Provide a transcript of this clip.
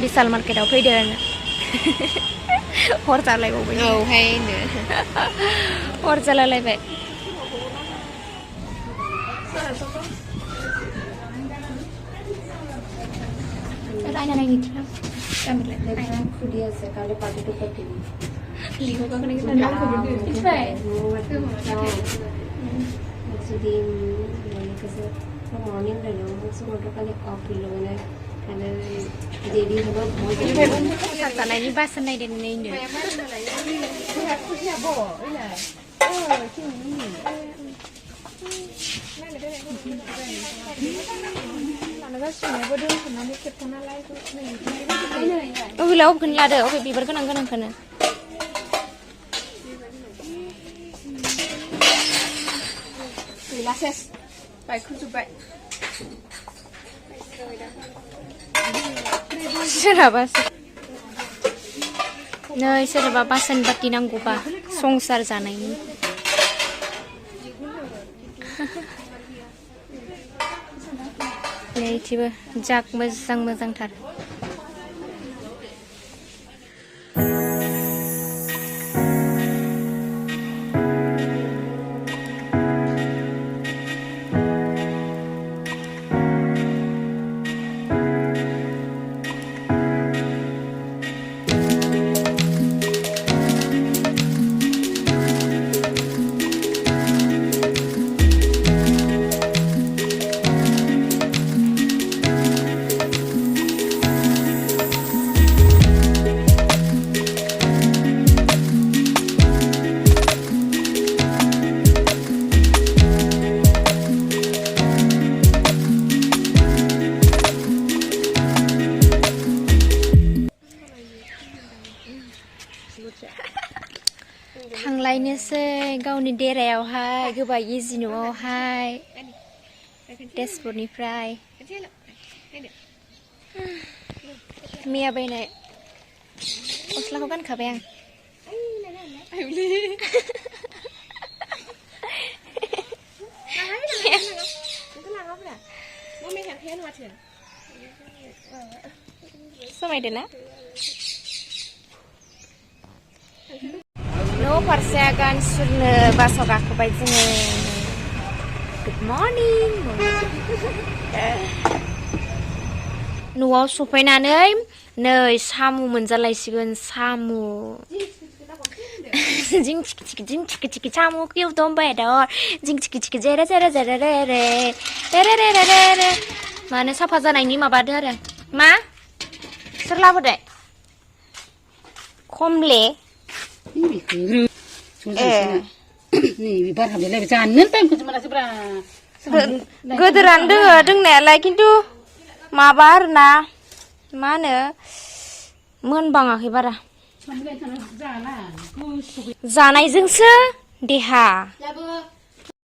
बिशाल मार्केटाव फैदों हर जालायबावबाय औहाय नो हर जालायलायबाय रायना नायनि खुदि আছে কালে পাটিটো পাটিবি লিখো কাকনে কি নাম খবর ইসবাই যদি মানে কাছে মর্নিং দানো সমটো কালে অফ কিলো মানে কালে দেরি হলো ভয় সাতানাयनि বাসन नायदेनैनो अबेलाय अबेखौनो लादो अबे बिबार गोनां गोनांखौनो गैला सेस बायखुजोब्बाय सोरहाबा नै सोरहाबा बासन बाति नांगौबा संसार जानायनि नैथिबो जाक मोजां मोजांथार थांलायनोसै गावनि देरायावहाय गोबायै जिनुआवहाय तेजपुरनिफ्राय मैया बायनाय गस्लाखौ गानखाबाय आं समायदो ना न' फारसे आगान सुरनो बासाव गाखोबाय जोङो गुड मर्निं न'आव सफैनानै नै साम' मोनजालायसिगोन साम' जिं थिखि थिखि साम'खौ एवदोंबाय दर जिं थिखि थिखि जेरे जेरे जेरे रे रे रे रे रे रे मानो साफा जानायनि माबादो आरो मा सोर लाबोदों खमले गोदोरानो दोङो दोंनायालाय खिन्थु माबा आरोना मा होनो मोनबाङाखै बारा जानायजोंसो देहा